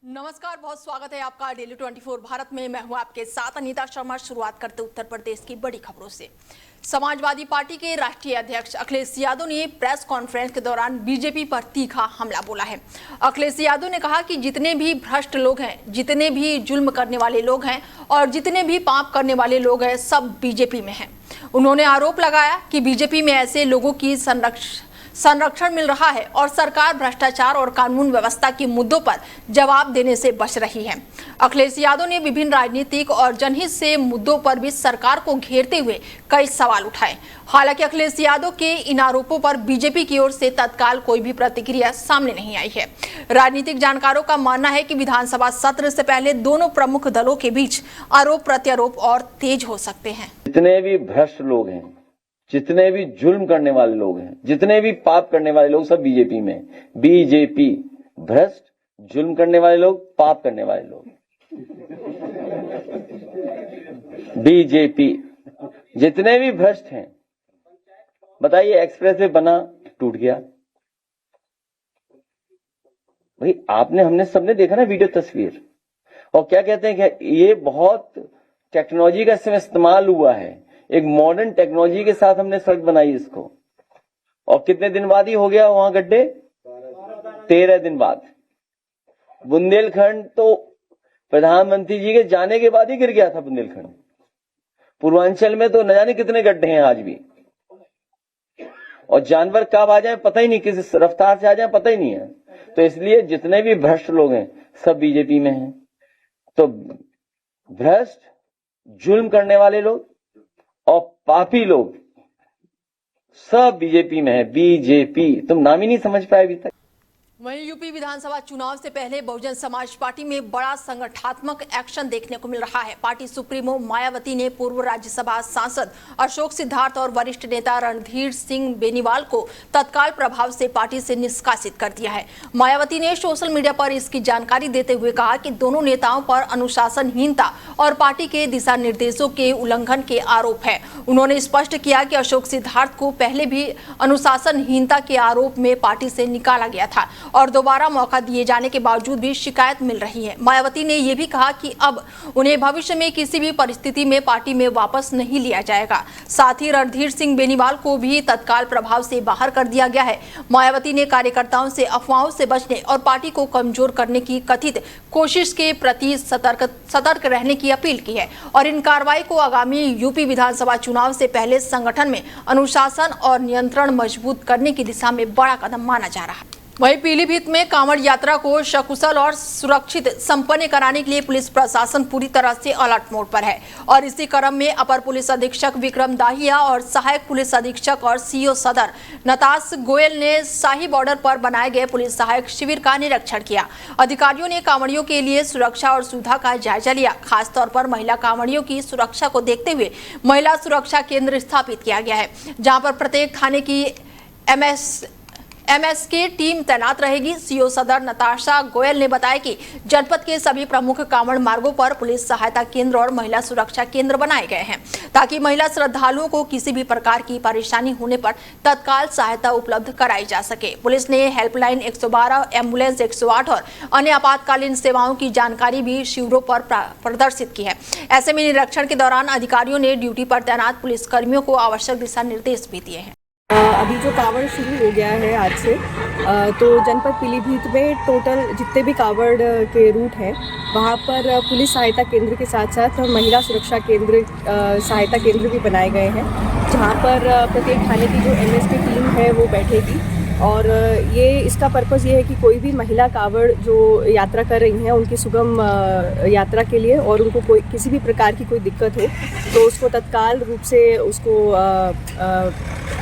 नमस्कार, बहुत स्वागत है आपका डेली 24 भारत में। मैं हूं आपके साथ अनीता शर्मा। शुरुआत करते उत्तर प्रदेश की बड़ी खबरों से। समाजवादी पार्टी के राष्ट्रीय अध्यक्ष अखिलेश यादव ने प्रेस कॉन्फ्रेंस के दौरान बीजेपी पर तीखा हमला बोला है। अखिलेश यादव ने कहा कि जितने भी भ्रष्ट लोग हैं, जितने भी जुल्म करने वाले लोग हैं और जितने भी पाप करने वाले लोग हैं, सब बीजेपी में हैं। उन्होंने आरोप लगाया कि बीजेपी में ऐसे लोगों की संरक्षण मिल रहा है और सरकार भ्रष्टाचार और कानून व्यवस्था के मुद्दों पर जवाब देने से बच रही है। अखिलेश यादव ने विभिन्न राजनीतिक और जनहित से मुद्दों पर भी सरकार को घेरते हुए कई सवाल उठाए। हालांकि अखिलेश यादव के इन आरोपों पर बीजेपी की ओर से तत्काल कोई भी प्रतिक्रिया सामने नहीं आई है। राजनीतिक जानकारों का मानना है कि विधानसभा सत्र से पहले दोनों प्रमुख दलों के बीच आरोप प्रत्यारोप और तेज हो सकते हैं। जितने भी भ्रष्ट लोग हैं, जितने भी जुल्म करने वाले लोग हैं, जितने भी पाप करने वाले लोग, सब बीजेपी में। बीजेपी भ्रष्ट, जुल्म करने वाले लोग, पाप करने वाले लोग। बीजेपी जितने भी भ्रष्ट हैं। बताइए, एक्सप्रेस वे बना, टूट गया। भाई हमने सबने देखा ना वीडियो तस्वीर। और क्या कहते हैं कि ये बहुत टेक्नोलॉजी का इसमें इस्तेमाल हुआ है। एक मॉडर्न टेक्नोलॉजी के साथ हमने सड़क बनाई इसको। और कितने दिन बाद ही हो गया वहां गड्ढे? 13 दिन बाद। बुंदेलखंड तो प्रधानमंत्री जी के जाने के बाद ही गिर गया था बुंदेलखंड। पूर्वांचल में तो न जाने कितने गड्ढे हैं आज भी। और जानवर कब आ जाए पता ही नहीं, किस रफ्तार से आ जाए पता ही नहीं है। तो इसलिए जितने भी भ्रष्ट लोग हैं सब बीजेपी में हैं। तो भ्रष्ट, जुल्म करने वाले लोग और पापी लोग सब बीजेपी में है। बीजेपी, तुम नाम ही नहीं समझ पाए अभी तक। वहीं यूपी विधानसभा चुनाव से पहले बहुजन समाज पार्टी में बड़ा संगठनात्मक एक्शन देखने को मिल रहा है। पार्टी सुप्रीमो मायावती ने पूर्व राज्यसभा सांसद अशोक सिद्धार्थ और वरिष्ठ नेता रणधीर सिंह बेनीवाल को तत्काल प्रभाव से पार्टी से निष्कासित कर दिया है। मायावती ने सोशल मीडिया पर इसकी जानकारी देते हुए कहा कि दोनों नेताओं पर अनुशासनहीनता और पार्टी के दिशा निर्देशों के उल्लंघन के आरोप है। उन्होंने स्पष्ट किया कि अशोक सिद्धार्थ को पहले भी अनुशासनहीनता के आरोप में पार्टी से निकाला गया था और दोबारा मौका दिए जाने के बावजूद भी शिकायत मिल रही है। मायावती ने यह भी कहा कि अब उन्हें भविष्य में किसी भी परिस्थिति में पार्टी में वापस नहीं लिया जाएगा। साथ ही रणधीर सिंह बेनीवाल को भी तत्काल प्रभाव से बाहर कर दिया गया है। मायावती ने कार्यकर्ताओं से अफवाहों से बचने और पार्टी को कमजोर करने की कथित कोशिश के प्रति सतर्क रहने की अपील की है और इन कार्रवाई को आगामी यूपी विधानसभा चुनाव से पहले संगठन में अनुशासन और नियंत्रण मजबूत करने की दिशा में बड़ा कदम माना जा रहा है। वहीं पीलीभीत में कांवड़ यात्रा को सकुशल और सुरक्षित संपन्न कराने के लिए पुलिस प्रशासन पूरी तरह से अलर्ट मोड पर है और इसी क्रम में अपर पुलिस अधीक्षक विक्रम दाहिया और सहायक पुलिस अधीक्षक और सीओ सदर नताश गोयल ने शाही बॉर्डर पर बनाए गए पुलिस सहायक शिविर का निरीक्षण किया। अधिकारियों ने कांवड़ियों के लिए सुरक्षा और सुविधा का जायजा लिया। खासतौर पर महिला कांवड़ियों की सुरक्षा को देखते हुए महिला सुरक्षा केंद्र स्थापित किया गया है, जहाँ पर प्रत्येक थाने की एमएसके टीम तैनात रहेगी। सीओ सदर नताशा गोयल ने बताया कि जनपद के सभी प्रमुख कांवड़ मार्गों पर पुलिस सहायता केंद्र और महिला सुरक्षा केंद्र बनाए गए हैं ताकि महिला श्रद्धालुओं को किसी भी प्रकार की परेशानी होने पर तत्काल सहायता उपलब्ध कराई जा सके। पुलिस ने हेल्पलाइन 112, एम्बुलेंस 108 और अन्य आपातकालीन सेवाओं की जानकारी भी शिविरों पर प्रदर्शित की है। ऐसे में निरीक्षण के दौरान अधिकारियों ने ड्यूटी पर तैनात पुलिसकर्मियों को आवश्यक दिशा निर्देश भी दिए हैं। अभी जो कांवड़ शुरू हो गया है आज से, तो जनपद पीलीभीत में टोटल जितने भी कांवड़ के रूट हैं वहाँ पर पुलिस सहायता केंद्र के साथ साथ महिला सुरक्षा केंद्र सहायता केंद्र भी बनाए गए हैं, जहाँ पर प्रत्येक थाने की जो एमएसके टीम है वो बैठेगी। और ये इसका पर्पस ये है कि कोई भी महिला कांवड़ जो यात्रा कर रही हैं उनकी सुगम यात्रा के लिए और उनको कोई किसी भी प्रकार की कोई दिक्कत हो तो उसको तत्काल रूप से उसको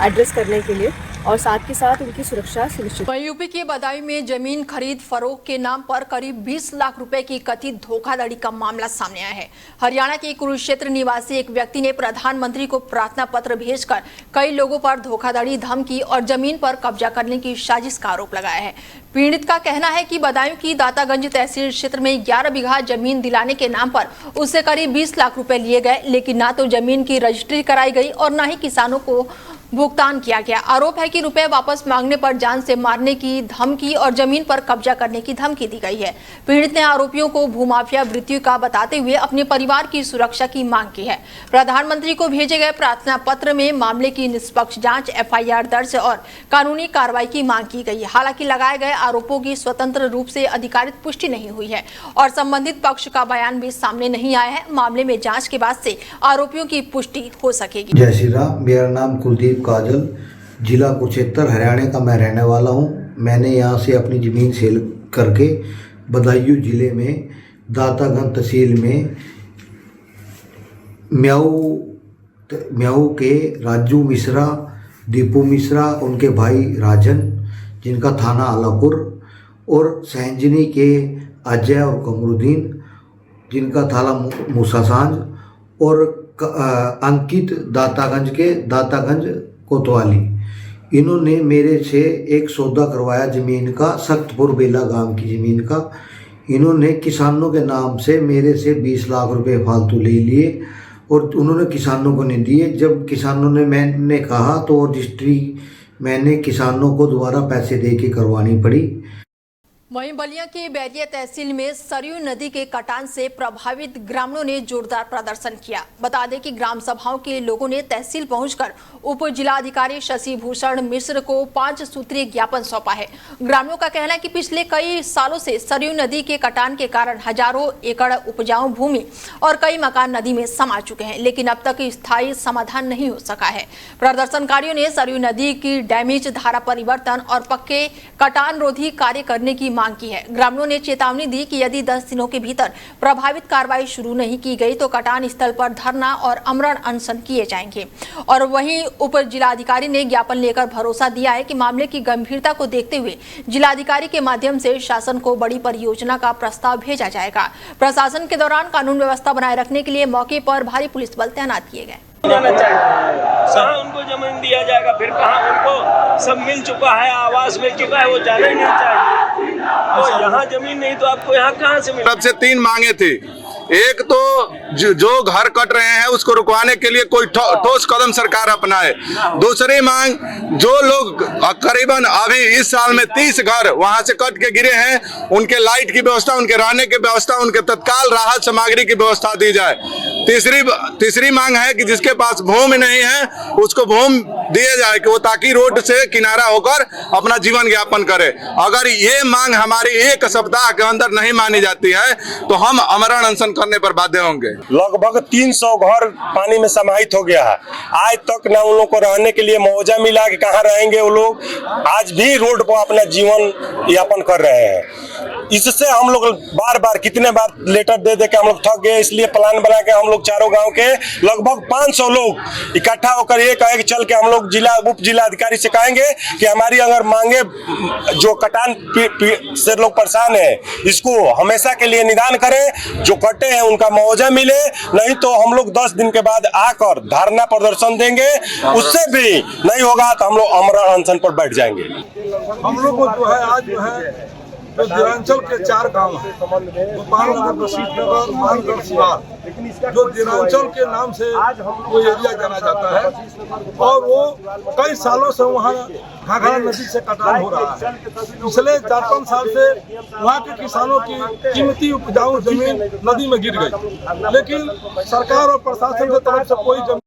एड्रेस करने के लिए और साथ के साथ उनकी सुरक्षा सुनिश्चित। यूपी के बदायूं में जमीन खरीद फरोख्त के नाम पर करीब 20 लाख रुपए की कथित धोखाधड़ी का मामला सामने आया है। हरियाणा के कुरुक्षेत्र निवासी एक व्यक्ति ने प्रधानमंत्री को प्रार्थना पत्र भेजकर कई लोगों पर धोखाधड़ी, धमकी और जमीन पर कब्जा करने की साजिश का आरोप लगाया है। पीड़ित का कहना है कि बदायूं की दातागंज तहसील क्षेत्र में 11 बीघा जमीन दिलाने के नाम पर उससे करीब 20 लाख रुपए लिए गए, लेकिन ना तो जमीन की रजिस्ट्री कराई गई और न ही किसानों को भुगतान किया गया। आरोप है कि रुपए वापस मांगने पर जान से मारने की धमकी और जमीन पर कब्जा करने की धमकी दी गई है। पीड़ित ने आरोपियों को भूमाफिया वृत्ति का बताते हुए अपने परिवार की सुरक्षा की मांग की है। प्रधानमंत्री को भेजे गए प्रार्थना पत्र में मामले की निष्पक्ष जांच, एफआईआर दर्ज और कानूनी कार्रवाई की मांग की गई है। हालांकि लगाए गए आरोपों की स्वतंत्र रूप से अधिकारित पुष्टि नहीं हुई है और संबंधित पक्ष का बयान भी सामने नहीं आया है। मामले में जांच के बाद से आरोपियों की पुष्टि हो सकेगी। जय श्री राम। मेरा नाम कुलदीप काजल, जिला कुरुक्षेत्र, हरियाणा का मैं रहने वाला हूँ। मैंने यहाँ से अपनी ज़मीन सेल करके बदायूं जिले में दातागंज तहसील में म्याऊ के राजू मिश्रा, दीपू मिश्रा, उनके भाई राजन जिनका थाना आलापुर, और सहंजनी के अजय और कमरुद्दीन जिनका थाना मूसासांज, और अंकित दातागंज कोतवाली। इन्होंने मेरे से एक सौदा करवाया ज़मीन का, सख्तपुर बेला गांव की ज़मीन का। इन्होंने किसानों के नाम से मेरे से 20 लाख रुपए फालतू ले लिए और उन्होंने किसानों को नहीं दिए। जब किसानों ने मैंने कहा तो रजिस्ट्री मैंने किसानों को दोबारा पैसे दे के करवानी पड़ी। वहीं बलिया के बैरिया तहसील में सरयू नदी के कटान से प्रभावित ग्रामीणों ने जोरदार प्रदर्शन किया। बता दें कि ग्राम सभाओं के लोगों ने तहसील पहुंचकर उप जिलाधिकारी शशि भूषण मिश्र को 5 सूत्रीय ज्ञापन सौंपा है। ग्रामीणों का कहना है कि पिछले कई सालों से सरयू नदी के कटान के कारण हजारों एकड़ उपजाऊ भूमि और कई मकान नदी में समा चुके हैं, लेकिन अब तक स्थायी समाधान नहीं हो सका है। प्रदर्शनकारियों ने सरयू नदी की डैमेज धारा परिवर्तन और पक्के कटान रोधी कार्य करने की मांग की है। ग्रामीणों ने चेतावनी दी कि यदि 10 दिनों के भीतर प्रभावित कार्रवाई शुरू नहीं की गई तो कटान स्थल पर धरना और आमरण अनशन किए जाएंगे। और वहीं उप जिलाधिकारी ने ज्ञापन लेकर भरोसा दिया है कि मामले की गंभीरता को देखते हुए जिलाधिकारी के माध्यम से शासन को बड़ी परियोजना का प्रस्ताव भेजा जाएगा। प्रशासन के दौरान कानून व्यवस्था बनाए रखने के लिए मौके पर भारी पुलिस बल तैनात किए गए। कहाँ उनको जमीन दिया जाएगा, फिर कहाँ उनको सब मिल चुका है, आवास मिल चुका है, वो जाना ही नहीं चाहिए। तो यहाँ जमीन नहीं तो आपको यहाँ कहाँ से मिलेगी? सबसे 3 मांगे थी। एक तो जो घर कट रहे हैं उसको रुकवाने के लिए कोई ठोस कदम सरकार अपनाए। दूसरी मांग, जो लोग करीबन अभी इस साल में 30 घर वहां से कट के गिरे हैं, उनके लाइट की व्यवस्था, उनके रहने की व्यवस्था, उनके तत्काल राहत सामग्री की व्यवस्था दी जाए। तीसरी मांग है कि जिसके पास भूमि नहीं है उसको भूमि दिए जाए कि वो ताकि रोड से किनारा होकर अपना जीवन यापन करे। अगर ये मांग हमारी 1 सप्ताह के अंदर नहीं मानी जाती है तो हम आमरण अनशन करने पर बाध्य होंगे। लगभग 300 घर पानी में समाहित हो गया है। आज तक न उन लोगों को रहने के लिए मुआवजा मिला कि कहाँ रहेंगे वो लोग। आज भी रोड पर अपना जीवन यापन कर रहे हैं। इससे हम लोग बार बार कितने बार लेटर दे दे के हम लोग थक गए। इसलिए प्लान बना के हम लोग चारों गांव के लगभग 500 लोग इकट्ठा होकर ये कहे कि चल के हम लोग उप जिलाधिकारी से कहेंगे कि हमारी अगर मांगे, जो कटान से लोग परेशान है, इसको हमेशा के लिए निदान करें। जो कटे हैं उनका मुआवजा मिले, नहीं तो हम लोग 10 दिन के बाद आकर धरना प्रदर्शन देंगे। उससे भी नहीं होगा तो हम लोग आमरण अनशन पर बैठ जाएंगे। हम लोग को जो है आज जो है जो दिनांचल के 4 गांव हैं, गोपाल नगर, बसीत नगर, मानगढ़, सिवार, जो दिनांचल के नाम से वो एरिया जाना जाता है और वो कई सालों से वहाँ घाघरा नदी से कटान हो रहा है। पिछले 4-5 साल से वहाँ के किसानों की कीमती उपजाऊ जमीन नदी में गिर गई, लेकिन सरकार और प्रशासन की तरफ से कोई जमीन।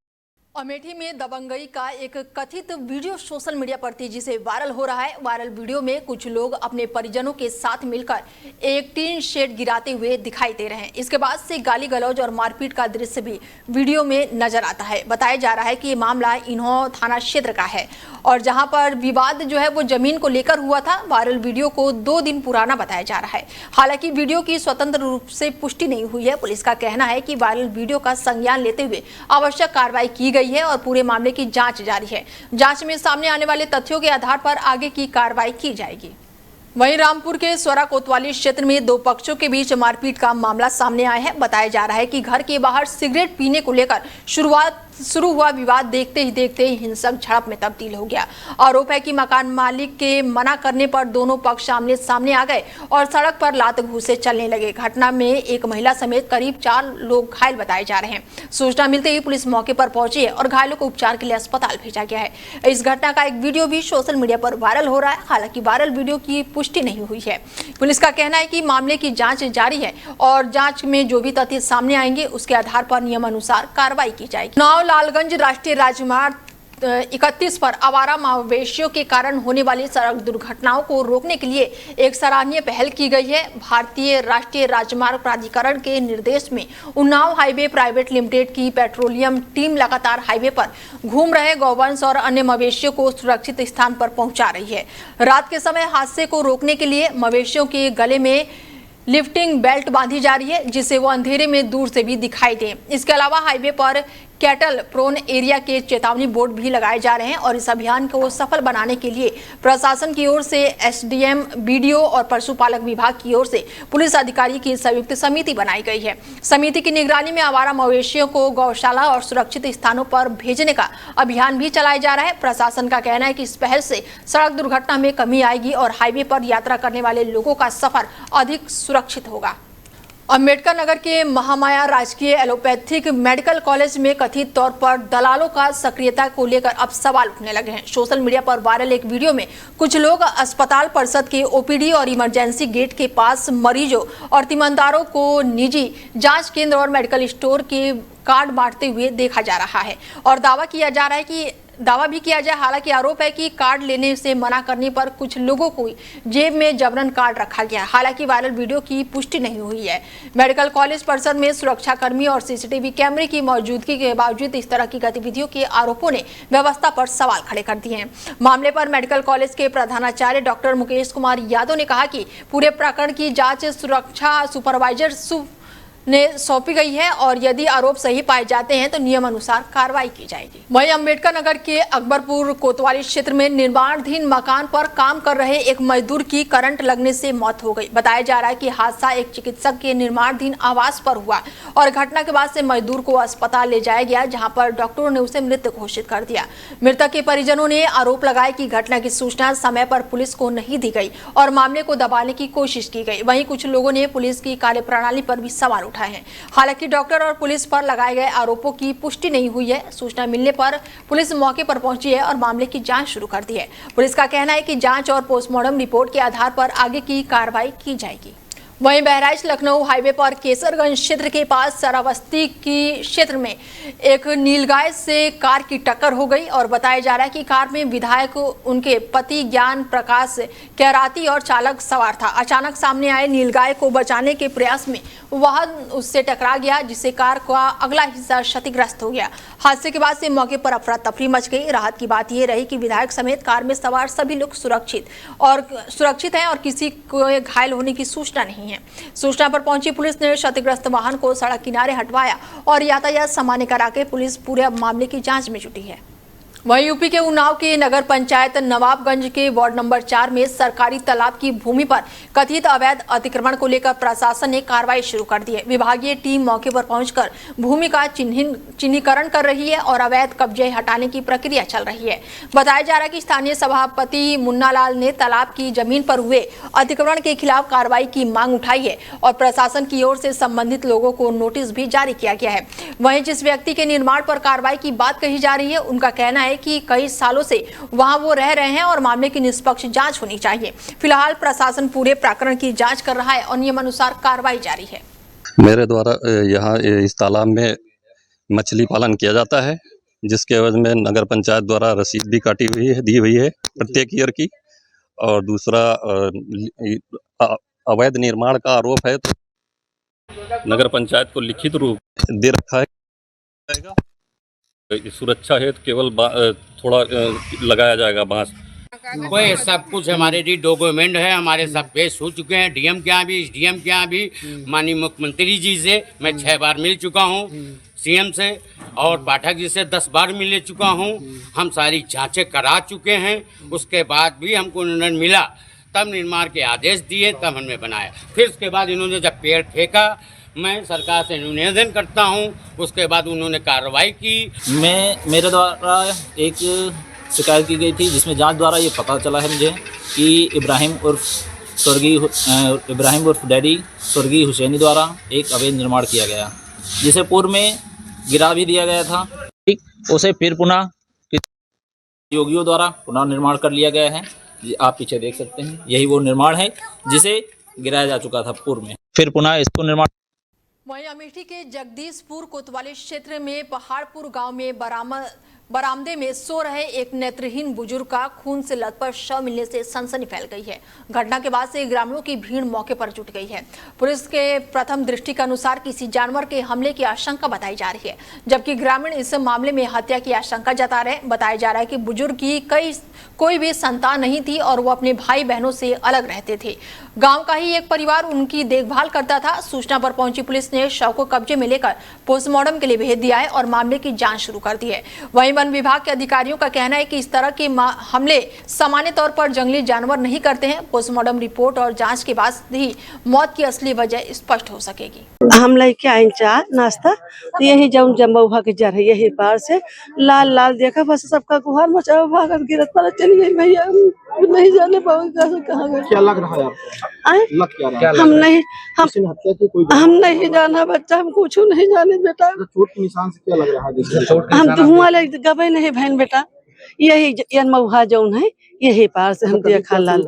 अमेठी में दबंगई का एक कथित वीडियो सोशल मीडिया पर तेजी से वायरल हो रहा है। वायरल वीडियो में कुछ लोग अपने परिजनों के साथ मिलकर एक टीन शेड गिराते हुए दिखाई दे रहे हैं। इसके बाद से गाली गलौज और मारपीट का दृश्य भी वीडियो में नजर आता है। बताया जा रहा है कि ये मामला इन्हों थाना क्षेत्र का है और जहां पर विवाद जो है वो जमीन को लेकर हुआ था। वायरल वीडियो को 2 दिन पुराना बताया जा रहा है। हालांकि वीडियो की स्वतंत्र रूप से पुष्टि नहीं हुई है। पुलिस का कहना है कि वायरल वीडियो का संज्ञान लेते हुए आवश्यक कार्रवाई की गई है और पूरे मामले की जांच जारी है। जांच में सामने आने वाले तथ्यों के आधार पर आगे की कार्रवाई की जाएगी। वहीं रामपुर के स्वरा कोतवाली क्षेत्र में 2 पक्षों के बीच मारपीट का मामला सामने आया है। बताया जा रहा है कि घर के बाहर सिगरेट पीने को लेकर शुरुआत शुरू हुआ विवाद देखते ही हिंसक झड़प में तब्दील हो गया। आरोप है कि मकान मालिक के मना करने पर दोनों पक्ष आमने सामने आ गए और सड़क पर लात घूंसे चलने लगे। घटना में एक महिला समेत करीब 4 लोग घायल बताए जा रहे हैं। सूचना मिलते ही पुलिस मौके पर पहुंची है और घायलों को उपचार के लिए अस्पताल भेजा गया है। इस घटना का एक वीडियो भी सोशल मीडिया पर वायरल हो रहा है। हालांकि वायरल वीडियो की पुष्टि नहीं हुई है। पुलिस का कहना है कि मामले की जांच जारी है और जांच में जो भी तथ्य सामने आएंगे उसके आधार पर नियमानुसार कार्रवाई की जाएगी। लालगंज राष्ट्रीय राजमार्ग 31 पर आवारा मवेशियों के कारण होने वाली सड़क दुर्घटनाओं को रोकने के लिए एक सराहनीय पहल की गई है। भारतीय राष्ट्रीय राजमार्ग प्राधिकरण के निर्देश में उन्नाव हाईवे प्राइवेट लिमिटेड की पेट्रोलियम टीम लगातार हाईवे पर घूम रहे गौवंश और अन्य मवेशियों को सुरक्षित स्थान पर पहुंचा रही है। रात के समय हादसे को रोकने के लिए मवेशियों के गले में लिफ्टिंग बेल्ट बांधी जा रही है, जिससे वो अंधेरे में दूर से भी दिखाई दे। इसके अलावा हाईवे पर कैटल प्रोन एरिया के चेतावनी बोर्ड भी लगाए जा रहे हैं और इस अभियान को सफल बनाने के लिए प्रशासन की ओर से एसडीएम, बीडीओ और पशुपालक विभाग की ओर से पुलिस अधिकारी की संयुक्त समिति बनाई गई है। समिति की निगरानी में आवारा मवेशियों को गौशाला और सुरक्षित स्थानों पर भेजने का अभियान भी चलाया जा रहा है। प्रशासन का कहना है कि इस पहल से सड़क दुर्घटना में कमी आएगी और हाईवे पर यात्रा करने वाले लोगों का सफर अधिक सुरक्षित होगा। अम्बेडकर नगर के महामाया राजकीय एलोपैथिक मेडिकल कॉलेज में कथित तौर पर दलालों का सक्रियता को लेकर अब सवाल उठने लगे हैं। सोशल मीडिया पर वायरल एक वीडियो में कुछ लोग अस्पताल परिसर के ओपीडी और इमरजेंसी गेट के पास मरीजों और तीमानदारों को निजी जांच केंद्र और मेडिकल स्टोर के कार्ड बांटते हुए देखा जा रहा है और दावा भी किया जाए। हालांकि आरोप है कि कार्ड लेने से मना करने पर कुछ लोगों को जेब में जबरन कार्ड रखा गया। हालांकि वायरल वीडियो की पुष्टि नहीं हुई है। मेडिकल कॉलेज परिसर में सुरक्षाकर्मी और सीसीटीवी कैमरे की मौजूदगी के बावजूद इस तरह की गतिविधियों के आरोपों ने व्यवस्था पर सवाल खड़े कर दिए हैं। मामले पर मेडिकल कॉलेज के प्रधानाचार्य डॉक्टर मुकेश कुमार यादव ने कहा कि पूरे प्रकरण की जाँच सुरक्षा सुपरवाइजर ने सौंपी गई है और यदि आरोप सही पाए जाते हैं तो नियमानुसार कार्रवाई की जाएगी। वहीं अम्बेडकर नगर के अकबरपुर कोतवाली क्षेत्र में निर्माणाधीन मकान पर काम कर रहे एक मजदूर की करंट लगने से मौत हो गई। बताया जा रहा है कि हादसा एक चिकित्सक के निर्माणाधीन आवास पर हुआ और घटना के बाद से मजदूर को अस्पताल ले जाया गया, जहां पर डॉक्टरों ने उसे मृत घोषित कर दिया। मृतक के परिजनों ने आरोप लगाया कि घटना की सूचना समय पर पुलिस को नहीं दी गई और मामले को दबाने की कोशिश की गई। वहीं कुछ लोगों ने पुलिस की कार्यप्रणाली पर भी सवाल उठाए हैं। हालांकि डॉक्टर और पुलिस पर लगाए गए आरोपों की पुष्टि नहीं हुई है। सूचना मिलने पर पुलिस मौके पर पहुंची है और मामले की जांच शुरू कर दी है। पुलिस का कहना है कि जांच और पोस्टमार्टम रिपोर्ट के आधार पर आगे की कार्रवाई की जाएगी। वहीं बहराइच लखनऊ हाईवे पर केसरगंज क्षेत्र के पास सरावस्ती की क्षेत्र में एक नीलगाय से कार की टक्कर हो गई और बताया जा रहा है कि कार में विधायक, उनके पति ज्ञान प्रकाश कैराती और चालक सवार था। अचानक सामने आए नीलगाय को बचाने के प्रयास में वाहन उससे टकरा गया, जिससे कार का अगला हिस्सा क्षतिग्रस्त हो गया। हादसे के बाद से मौके पर अफरा तफरी मच गई। राहत की बात यह रही कि विधायक समेत कार में सवार सभी लोग सुरक्षित हैं और किसी को घायल होने की सूचना नहीं है। सूचना पर पहुंची पुलिस ने क्षतिग्रस्त वाहन को सड़क किनारे हटवाया और यातायात सामान्य करा के पुलिस पूरे मामले की जांच में जुटी है। वहीं यूपी के उन्नाव के नगर पंचायत नवाबगंज के वार्ड नंबर 4 में सरकारी तालाब की भूमि पर कथित अवैध अतिक्रमण को लेकर प्रशासन ने कार्रवाई शुरू कर दी है। विभागीय टीम मौके पर पहुंचकर भूमि का चिन्हीकरण कर रही है और अवैध कब्जे हटाने की प्रक्रिया चल रही है। बताया जा रहा है कि स्थानीय सभापति मुन्ना लाल ने तालाब की जमीन पर हुए अतिक्रमण के खिलाफ कार्रवाई की मांग उठाई है और प्रशासन की ओर से संबंधित लोगों को नोटिस भी जारी किया गया है। वहीं जिस व्यक्ति के निर्माण पर कार्रवाई की बात कही जा रही है, उनका कहना है कि कई सालों से वहां वो रह रहे हैं और मामले की निष्पक्ष जांच होनी चाहिए। फिलहाल प्रशासन पूरे प्रकरण की जांच कर रहा है और नियमानुसार कार्रवाई जारी है। मेरे द्वारा यहाँ इस तालाब में मछली पालन किया जाता है, जिसके एवज में नगर पंचायत द्वारा रसीद भी काटी हुई है, दी हुई है प्रत्येक ईयर की। और दूसरा अवैध निर्माण का आरोप है तो नगर पंचायत को लिखित रूप दे रखा है। सुरक्षा हेतु केवल थोड़ा लगाया जाएगा बांस। कोई सब कुछ हमारे लिए डॉक्यूमेंट है, हमारे सब पेश हो चुके हैं। डीएम के यहाँ भी, एसडीएम के यहाँ भी, माननीय मुख्यमंत्री जी से मैं 6 बार मिल चुका हूँ, सीएम से और पाठक जी से 10 बार मिल चुका हूँ। हम सारी जांचें करा चुके हैं। उसके बाद भी हमको निर्णय मिला, तब निर्माण के आदेश दिए, तब हमने बनाया। फिर उसके बाद इन्होंने जब पेड़ फेंका मैं सरकार से निवेदन करता हूँ। उसके बाद उन्होंने कार्रवाई की। मेरे द्वारा एक शिकायत की गई थी जिसमें जांच द्वारा ये पता चला है मुझे कि इब्राहिम उर्फ डैडी स्वर्गीय हुसैनी द्वारा एक अवैध निर्माण किया गया, जिसे पूर्व में गिरा भी दिया गया था। उसे फिर पुनः योगियों द्वारा पुनर्निर्माण कर लिया गया है। आप पीछे देख सकते हैं, यही वो निर्माण है जिसे गिराया जा चुका था पूर्व में, फिर पुनः इसको निर्माण। वहीं अमेठी के जगदीशपुर कोतवाली क्षेत्र में पहाड़पुर गांव में बरामदे में सो रहे एक नेत्रहीन बुजुर्ग का खून से लथपथ शव मिलने से सनसनी फैल गई है। घटना के बाद से ग्रामीणों की भीड़ मौके पर जुट गई है। पुलिस के प्रथम दृष्टि के अनुसार किसी जानवर के हमले की आशंका बताई जा रही है, जबकि ग्रामीण इस मामले में हत्या की आशंका जता रहे। बताया जा रहा है कि बुजुर्ग की कोई भी संतान नहीं थी और वो अपने भाई बहनों से अलग रहते थे। गांव का ही एक परिवार उनकी देखभाल करता था। सूचना पर पहुंची पुलिस ने शव को कब्जे में लेकर पोस्टमार्टम के लिए भेज दिया है और मामले की जांच शुरू कर दी है। वहीं वन विभाग के अधिकारियों का कहना है कि इस तरह के हमले सामान्य तौर पर जंगली जानवर नहीं करते हैं। पोस्टमार्टम रिपोर्ट और जांच के बाद ही मौत की असली वजह स्पष्ट हो सकेगी। हम लेके आए चाय नाश्ता, तो यही जब जम्बा के जर है यही पार से लाल लाल देखा, बस सबका गुहार मचा, भागत गिरत पर चलिए भैया, नहीं जाने पाओगे कहाँ गए। क्या लग रहा है आपको? लग क्या रहा है? हम नहीं जाना बच्चा, हम कुछ नहीं जाने बेटा। चोट के निशान से क्या लग रहा है? हम तो हुआ गबे नहीं बहन बेटा, यही मऊहा जौन है यही पार से हम देखा लाल।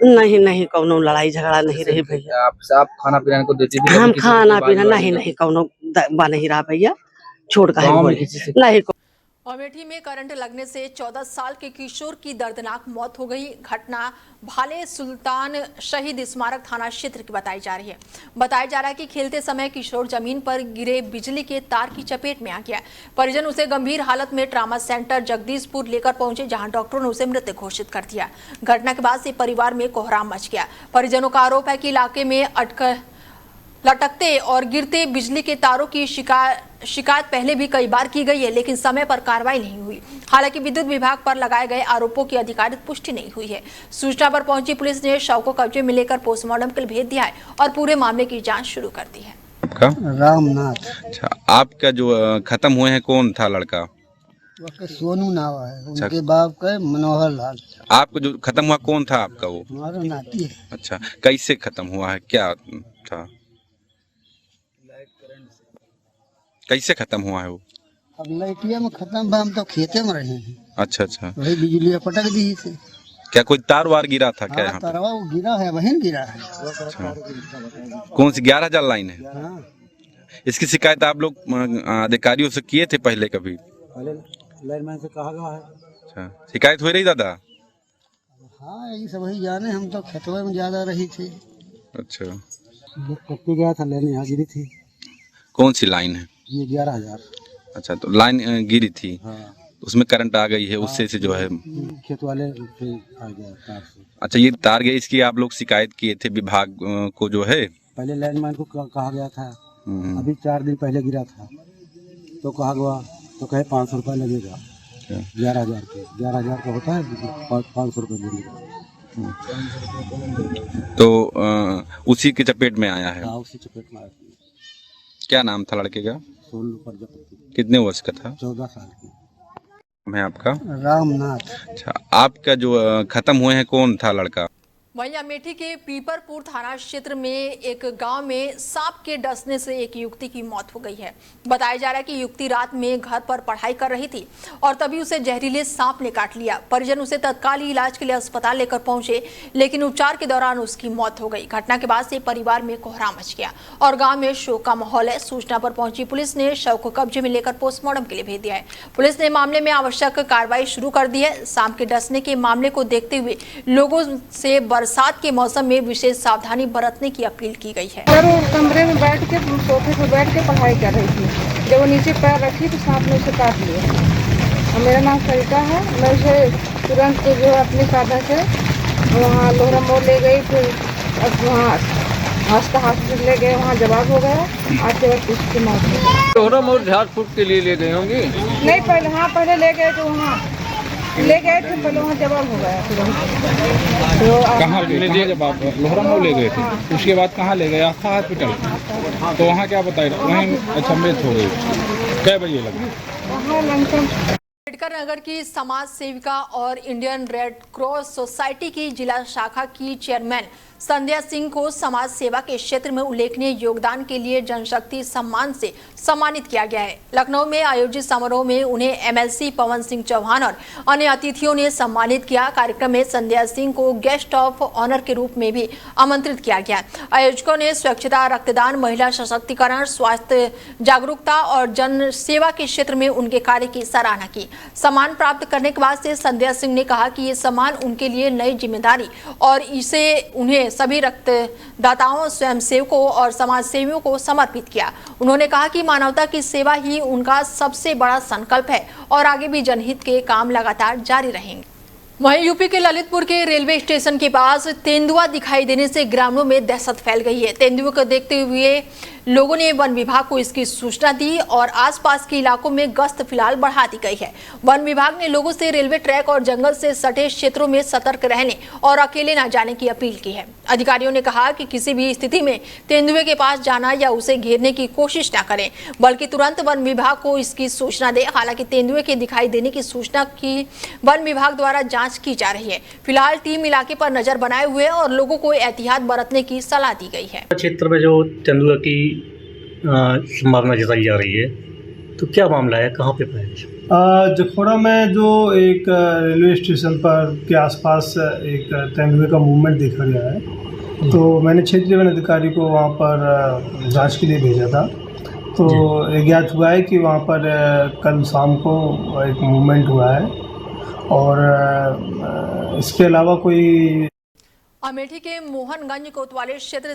नहीं कौनो लड़ाई झगड़ा नहीं रही भैया। आप खाना पीना को देती थी? हम खाना पीना नहीं कौनो नहीं रहा भैया, छोड़ कर नहीं। अमेठी में करंट लगने से 14 साल के किशोर की दर्दनाक मौत हो गई। घटना भाले सुल्तान शहीद स्मारक थाना क्षेत्र की बताई जा रही है। बताया जा रहा है कि खेलते समय किशोर जमीन पर गिरे बिजली के तार की चपेट में आ गया। परिजन उसे गंभीर हालत में ट्रामा सेंटर जगदीशपुर लेकर पहुंचे, जहां डॉक्टरों ने उसे मृत घोषित कर दिया। घटना के बाद से परिवार में कोहराम मच गया। परिजनों का आरोप है कि इलाके में लटकते और गिरते बिजली के तारों की शिकायत पहले भी कई बार की गई है, लेकिन समय पर कार्रवाई नहीं हुई। हालांकि विद्युत विभाग पर लगाए गए आरोपों की आधिकारिक पुष्टि नहीं हुई है। सूचना पर पहुंची पुलिस ने शव को कब्जे में लेकर पोस्टमार्टम के लिए भेज दिया है और पूरे मामले की जांच शुरू कर दी है। आपका रामनाथ। अच्छा, आपका जो खत्म हुए हैं कौन था लड़का? सोनू नाम है, उनके बाप का मनोहर लाल। आपको जो खत्म हुआ कौन था आपका? वो हमारा नाती है। अच्छा, कैसे खत्म हुआ है, क्या था, कैसे खत्म हुआ है वो? अब लाइटिया में खत्म हुआ, हम तो खेते में रहे हैं। अच्छा, वही बिजली पटक दी थी। क्या कोई तार वार गिरा था क्या? यहाँ तारवा वो गिरा है, वहीं गिरा है। अच्छा, कौन सी 11,000 लाइन है? हाँ। इसकी शिकायत आप लोग अधिकारियों से किए थे पहले कभी? पहले लाइनमैन से कहा गया है। अच्छा, शिकायत हो रही दादा? हाँ, यही सब ही जाने, हम तो खेतों में ज्यादा रही थी। अच्छा, कट्टी गया था, लाइन यहाँ गिरी थी। कौन सी लाइन है ये? 11,000। अच्छा, तो लाइन गिरी थी। हाँ। उसमें करंट आ गई है। हाँ। उससे से जो है खेत वाले से आ गया तार से। अच्छा, ये तार गई, इसकी आप लोग शिकायत किए थे विभाग को जो है? पहले लाइनमैन को कहा गया था, अभी 4 दिन पहले गिरा था तो कहा गया, तो कहे 500 रुपये लगेगा। 11,000 का होता है, 500 रुपये लगेगा। तो उसी के चपेट में आया है? हाँ, उसी चपेट में आया। क्या नाम था लड़के का? सोनू प्रजापति। कितने वर्ष का था? 14 साल की। मैं आपका रामनाथ। अच्छा, आपका जो खत्म हुए हैं कौन था लड़का? वहीं अमेठी के पीपरपुर थाना क्षेत्र में एक गांव में सांप के डसने से एक युवती की मौत हो गई है। बताया जा रहा है कि युवती रात में घर पर पढ़ाई कर रही थी और तभी उसे जहरीले सांप ने काट लिया। परिजन उसे तत्काल इलाज के लिए अस्पताल लेकर पहुंचे, लेकिन उपचार के दौरान उसकी मौत हो गई। घटना के बाद से परिवार में कोहराम मच गया और गाँव में शोक का माहौल है। सूचना पर पहुंची पुलिस ने शव को कब्जे में लेकर पोस्टमार्टम के लिए भेज दिया है। पुलिस ने मामले में आवश्यक कार्रवाई शुरू कर दी है। सांप के डसने के मामले को देखते हुए लोगों से बरसात के मौसम में विशेष सावधानी बरतने की अपील की गई है। वो कमरे में बैठ के सोफे पर बैठ के पढ़ाई कर रही थी। जब वो नीचे पैर रखी तो सांप ने उसे काट लिया। और मेरा नाम सरिता है। मैं उसे तुरंत जो अपने साधन से वहाँ लोहरा मोड़ ले गई, फिर वहाँ हॉस्पिटल ले गए, वहाँ जवाब हो गया। आज के वक्त उसकी मौत हो गई। लोहरा मोड़ झाड़ फूक के लिए ले गए होंगे? नहीं, पहले ले गए तो वहाँ ले गए थे, पहले वहाँ जवाब हो गया तुरंत। तो कहाँ जवाब? लोहरा में ले गए थे, उसके बाद कहाँ ले गए? आस्था हॉस्पिटल। तो वहाँ क्या बताए? वहीं अच्छा मृत हो गई। कै बजे लगी? वहाँ लमसम अम्बेडकर नगर की समाज सेविका और इंडियन रेड क्रॉस सोसाइटी की जिला शाखा की चेयरमैन संध्या सिंह को समाज सेवा के क्षेत्र में उल्लेखनीय योगदान के लिए जनशक्ति सम्मान से सम्मानित किया गया है। लखनऊ में आयोजित समारोह में उन्हें एमएलसी पवन सिंह चौहान और अन्य अतिथियों ने सम्मानित किया। कार्यक्रम में संध्या सिंह को गेस्ट ऑफ ऑनर के रूप में भी आमंत्रित किया गया। आयोजकों ने स्वच्छता, रक्तदान, महिला सशक्तिकरण, स्वास्थ्य जागरूकता और जन सेवा के क्षेत्र में उनके कार्य की सराहना की। सम्मान प्राप्त करने के बाद से संध्या सिंह ने कहा कि ये सम्मान उनके लिए नई जिम्मेदारी और इसे उन्हें सभी रक्तदाताओं, स्वयंसेवकों और समाज सेवियों को समर्पित किया। उन्होंने कहा कि मानवता की सेवा ही उनका सबसे बड़ा संकल्प है और आगे भी जनहित के काम लगातार जारी रहेंगे। वहीं यूपी के ललितपुर के रेलवे स्टेशन के पास तेंदुआ दिखाई देने से ग्रामीणों में दहशत फैल गई है। तेंदुए को देखते हुए लोगों ने वन विभाग को इसकी सूचना दी और आसपास के इलाकों में गश्त फिलहाल बढ़ा दी गई है। वन विभाग ने लोगों से रेलवे ट्रैक और जंगल से सटे क्षेत्रों में सतर्क रहने और अकेले न जाने की अपील की है। अधिकारियों ने कहा कि किसी भी स्थिति में तेंदुए के पास जाना या उसे घेरने की कोशिश न करें, बल्कि तुरंत वन विभाग को इसकी सूचना दें। हालांकि तेंदुए के दिखाई देने की सूचना की वन विभाग द्वारा जाँच की जा रही है। फिलहाल टीम इलाके पर नजर बनाए हुए और लोगों को एहतियात बरतने की सलाह दी गई है। क्षेत्र में जो तेंदुए की संभावना जताई जा रही है, तो क्या मामला है, कहाँ पे पाया? जखोड़ा में जो एक रेलवे स्टेशन पर के आसपास एक तेंदुए का मूवमेंट देखा गया है, तो मैंने क्षेत्रीय वन अधिकारी को वहाँ पर जांच के लिए भेजा था। तो ज्ञात हुआ है कि वहाँ पर कल शाम को एक मूवमेंट हुआ है और इसके अलावा कोई अमेठी के मोहनगंज कोतवाली क्षेत्र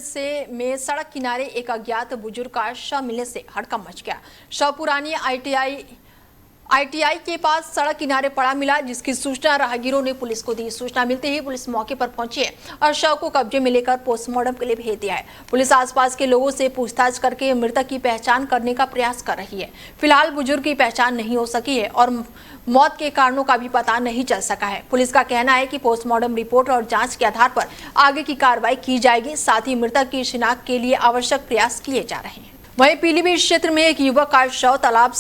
में सड़क किनारे एक अज्ञात बुजुर्ग का शव मिलने से हड़कंप मच गया। शव पुरानी आईटीआई के पास सड़क किनारे पड़ा मिला, जिसकी सूचना राहगीरों ने पुलिस को दी। सूचना मिलते ही पुलिस मौके पर पहुंची है और शव को कब्जे में लेकर पोस्टमार्टम के लिए भेज दिया है। पुलिस आसपास के लोगों से पूछताछ करके मृतक की पहचान करने का प्रयास कर रही है। फिलहाल बुजुर्ग की पहचान नहीं हो सकी है और मौत के कारणों का भी पता नहीं चल सका है। पुलिस का कहना है कि पोस्टमार्टम रिपोर्ट और जांच के आधार पर आगे की कार्रवाई की जाएगी। साथ ही मृतक की शिनाख्त के लिए आवश्यक प्रयास किए जा रहे हैं। वहीं पीलीभीत क्षेत्र में एक युवक का शव तालाब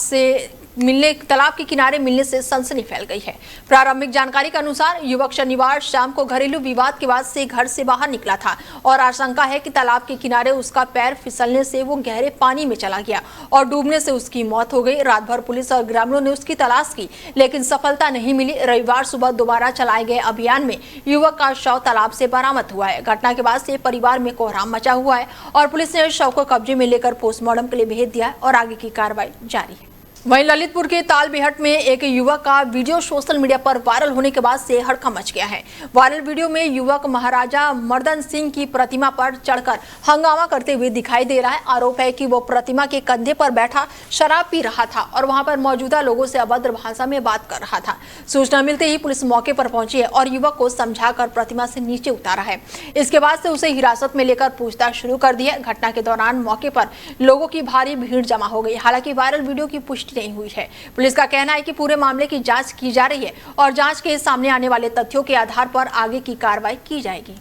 के किनारे मिलने से सनसनी फैल गई है। प्रारंभिक जानकारी के अनुसार युवक शनिवार शाम को घरेलू विवाद के बाद से घर से बाहर निकला था और आशंका है कि तालाब के किनारे उसका पैर फिसलने से वो गहरे पानी में चला गया और डूबने से उसकी मौत हो गई। रात भर पुलिस और ग्रामीणों ने उसकी तलाश की, लेकिन सफलता नहीं मिली। रविवार सुबह दोबारा चलाए गए अभियान में युवक का शव तालाब से बरामद हुआ है। घटना के बाद से परिवार में कोहराम मचा हुआ है और पुलिस ने शव को कब्जे में लेकर पोस्टमार्टम के लिए भेज दिया और आगे की कार्रवाई जारी है। वहीं ललितपुर के तालबेहट में एक युवक का वीडियो सोशल मीडिया पर वायरल होने के बाद से हड़कंप मच गया है। वायरल वीडियो में युवक महाराजा मर्दन सिंह की प्रतिमा पर चढ़कर हंगामा करते हुए दिखाई दे रहा है। आरोप है कि वो प्रतिमा के कंधे पर बैठा शराब पी रहा था और वहां पर मौजूदा लोगों से अभद्र भाषा में बात कर रहा था। सूचना मिलते ही पुलिस मौके पर पहुंची है और युवक को समझाकर प्रतिमा से नीचे उतारा है। इसके बाद से उसे हिरासत में लेकर पूछताछ शुरू कर दी है। घटना के दौरान मौके पर लोगों की भारी भीड़ जमा हो गई। हालांकि वायरल वीडियो की पुष्टि नहीं हुई है। पुलिस का कहना है कि पूरे मामले की जांच की जा रही है और जांच के सामने आने वाले तथ्यों के आधार पर आगे की कार्रवाई की जाएगी।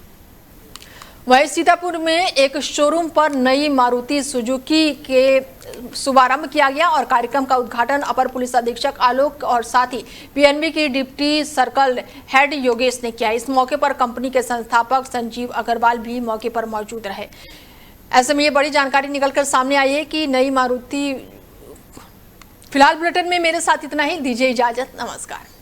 वहीं सीतापुर में एक शोरूम पर नई मारुति सुजुकी के शुभारंभ किया गया और कार्यक्रम का उद्घाटन अपर पुलिस अधीक्षक आलोक और साथ ही पीएनबी की डिप्टी सर्कल हेड योगेश ने किया। इस मौके पर कंपनी के संस्थापक संजीव अग्रवाल भी मौके पर मौजूद रहे। ऐसे में ये बड़ी जानकारी निकलकर सामने आई है कि नई मारुति। फिलहाल बुलेटिन में मेरे साथ इतना ही। दीजिए इजाजत, नमस्कार।